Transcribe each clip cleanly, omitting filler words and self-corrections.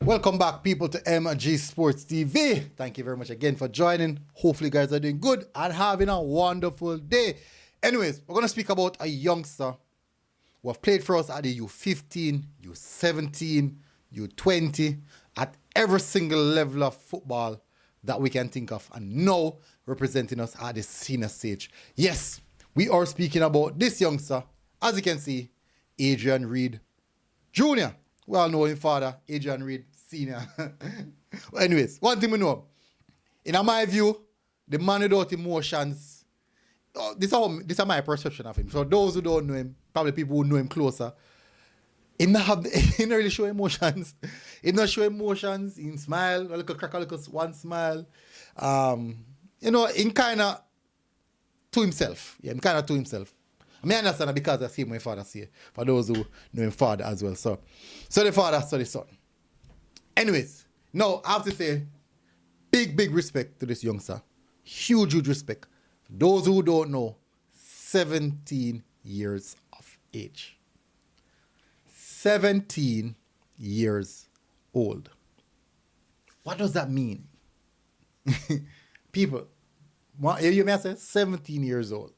Welcome back, people, to MG Sports TV. Thank you very much again for joining. Hopefully, you guys are doing good and having a wonderful day. Anyways, we're going to speak about a youngster who have played for us at the U15, U17, U20, at every single level of football that we can think of, and now representing us at the senior stage. Yes, we are speaking about this youngster, as you can see, ADRIAN REID Jr. We all know him father, ADRIAN REID Senior. Anyways, one thing we know, in my view, the man without emotions, this is my perception of him. So those who don't know him, probably people who know him closer, he not really show emotions. He not show emotions. He smile, a little crack, a little one smile. In kind of to himself. Yeah, in kind of to himself. I mean, I understand that because I see my father say. For those who know him father as well. So the father, so the son. Anyways, now I have to say, big respect to this youngster. Huge respect. For those who don't know, 17 years of age. 17 years old. What does that mean? People, you may say 17 years old.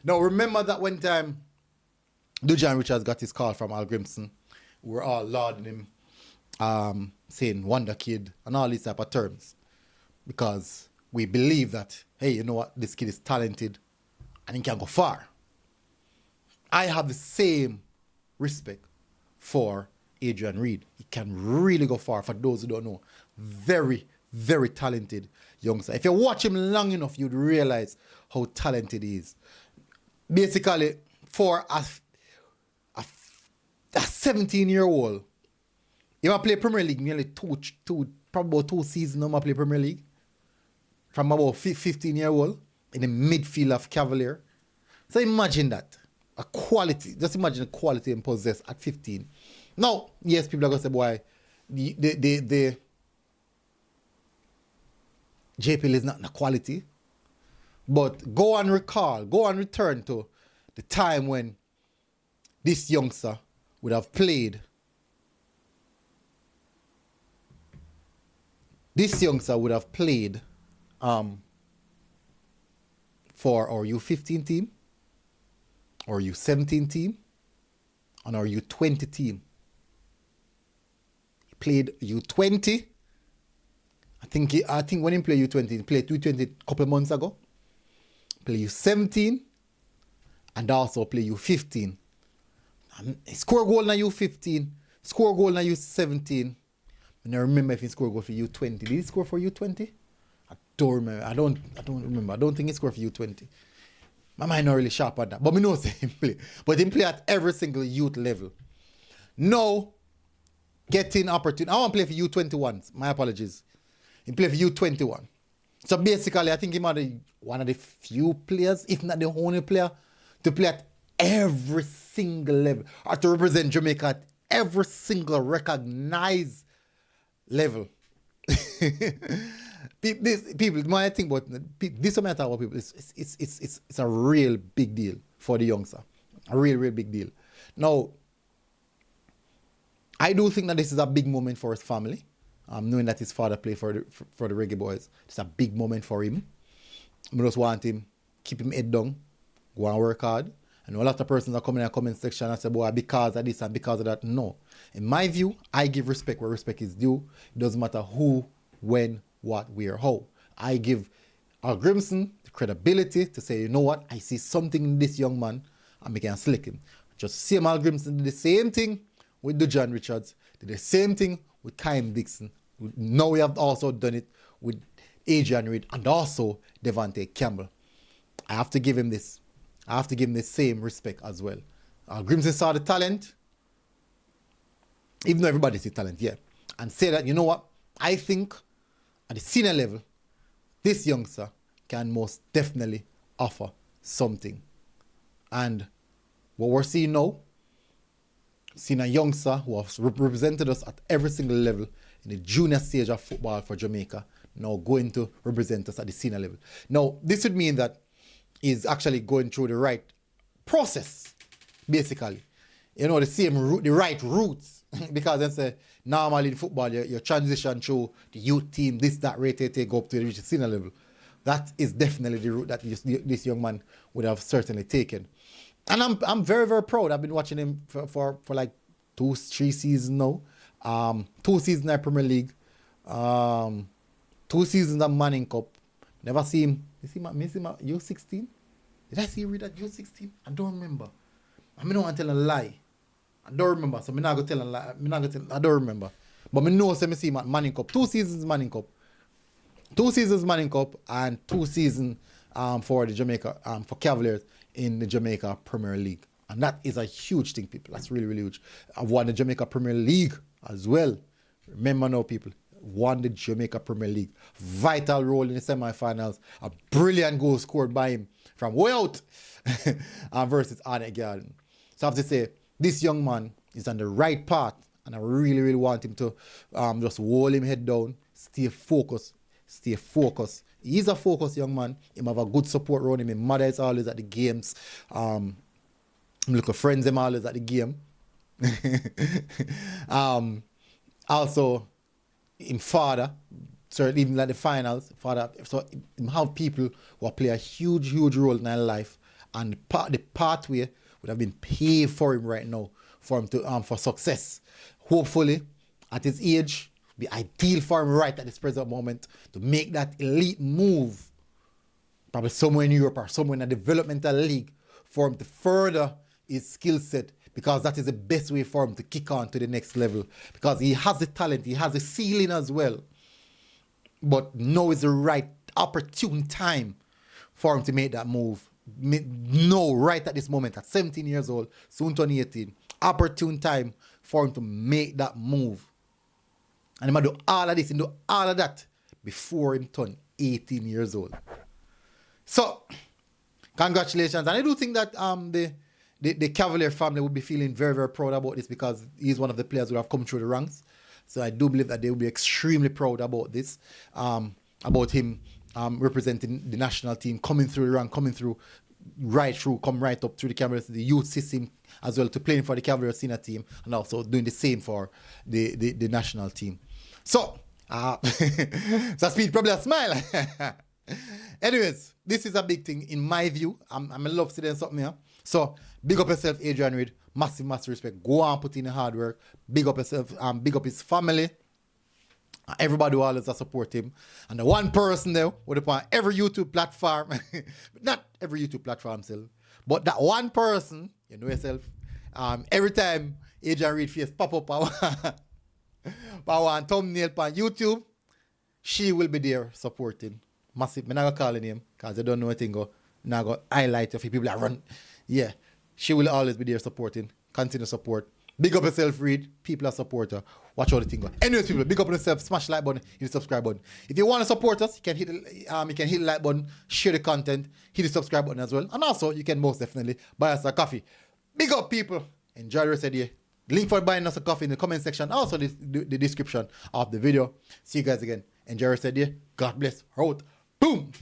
Now remember that one time Dujan Richards got his call from Al Grimson. We were all lauding him, saying wonder kid and all these type of terms. Because we believe that, hey, you know what, this kid is talented and he can go far. I have the same respect for ADRIAN REID. He can really go far. For those who don't know, very talented youngster. If you watch him long enough, you'd realize how talented he is. Basically, for a 17-year-old, he might play Premier League nearly probably about 2 seasons. He play Premier League from about 15-year-old in the midfield of Cavalier. So imagine that. A quality, just imagine the quality and possess at 15. Now, yes, people are going to say, boy, the JPL is not the quality. But go and return to the time when this youngster would have played. This youngster would have played for our U15 team, or U17 team, and our U20 team. He played U20. I think when he played U20, he played U20 a couple of months ago. Play U17 and also play U15. Score goal in U15, score goal in U17. I don't remember if he scored goal for U20. Did he score for U20? I don't remember. I don't remember. I don't think he scored for U20. My mind not really sharp on that. But I know him play. But he play at every single youth level. Now, getting opportunity. I want to play for U21s. My apologies. He play for U21. So basically, I think he might be one of the few players, if not the only player, to play at every single level, or to represent Jamaica at every single recognized level. People, when I think about this, matter about people, it's a real big deal for the youngster. A real big deal. Now, I do think that this is a big moment for his family. Knowing that his father played for the Reggae Boyz, it's a big moment for him. I just want him, keep him head down, go and work hard. I know a lot of persons are coming in the comment section and say, boy, because of this and because of that. No. In my view, I give respect where respect is due. It doesn't matter who, when, what, where, how. I give Al Grimson the credibility to say, you know what, I see something in this young man and I can slick him. Just same Al Grimson did the same thing with Dujan Richards, did the same thing with Kyle Dixon. Now we have also done it with ADRIAN REID and also Devante Campbell. I have to give him this. I have to give him the same respect as well. Grimson saw the talent, even though everybody sees talent, yeah. And say that, you know what, I think at the senior level, this youngster can most definitely offer something. And what we're seeing now, seeing a youngster who has represented us at every single level in the junior stage of football for Jamaica, now going to represent us at the senior level. Now, this would mean that he's actually going through the right process, basically. You know, the right routes. Because normally in football, you transition through the youth team, this, that, rate, go up to the senior level. That is definitely the route that this young man would have certainly taken. And I'm very, very proud. I've been watching him for like 2-3 seasons now. 2 seasons in Premier League. 2 seasons of Manning Cup. Never see him. You see my U16? Did I see you read that U16? I don't remember. I don't want to tell a lie. I don't remember. So I'm not going to tell a lie. I don't remember. But I know I see him Manning Cup. 2 seasons Manning Cup. 2 seasons Manning Cup and 2 seasons for the Jamaica for Cavaliers in the Jamaica Premier League. And that is a huge thing, people. That's really, really huge. I've won the Jamaica Premier League as well. Remember now, people. Won the Jamaica Premier League. Vital role in the semi-finals. A brilliant goal scored by him from way out versus Arnett Garden. So I have to say, this young man is on the right path, and I really, really want him to just hold him head down, stay focused. He's a focused young man. He have a good support around him. His mother is always at the games. Look at friends him always at the game. Also, in father, so even like the finals, father, so him have people who play a huge role in their life, and the pathway would have been paved for him right now, for him to for success. Hopefully, at his age, be ideal for him right at this present moment to make that elite move, probably somewhere in Europe or somewhere in a developmental league, for him to further his skill set, because that is the best way for him to kick on to the next level, because he has the talent, he has the ceiling as well. But now is the right opportune time for him to make that move. No, right at this moment, at 17 years old, soon turning 18, opportune time for him to make that move. And he might do all of this and do all of that before him turn 18 years old. So, congratulations. And I do think that the Cavalier family would be feeling very, very proud about this, because he's one of the players who have come through the ranks. So I do believe that they will be extremely proud about this, about him representing the national team, coming through the rank, come right up through the Cavaliers, the youth system as well, to playing for the Cavaliers senior team, and also doing the same for the national team. So, so Speed probably a smile. Anyways, this is a big thing in my view. I'm in love with something here. So, big up yourself, ADRIAN REID. Massive respect. Go on, put in the hard work. Big up yourself. Big up his family. Everybody who always support him. And the one person there would upon every YouTube platform, not every YouTube platform still, but that one person, you know yourself, every time ADRIAN REID face pop up on thumbnail on YouTube, she will be there supporting. Massive. I'm not going to call her name because I don't know anything. I'm not going to highlight of people that run. Yeah. She will always be there supporting. Continue support. Big up yourself, Reid. People are support her. Watch how the thing go. Anyways, people, big up on yourself. Smash the like button. Hit the subscribe button. If you want to support us, you can hit the like button, share the content, hit the subscribe button as well. And also, you can most definitely buy us a coffee. Big up, people. Enjoy the rest of the day. Link for buying us a coffee in the comment section. Also, the description of the video. See you guys again. Enjoy the rest of the day. God bless. Out. Boom.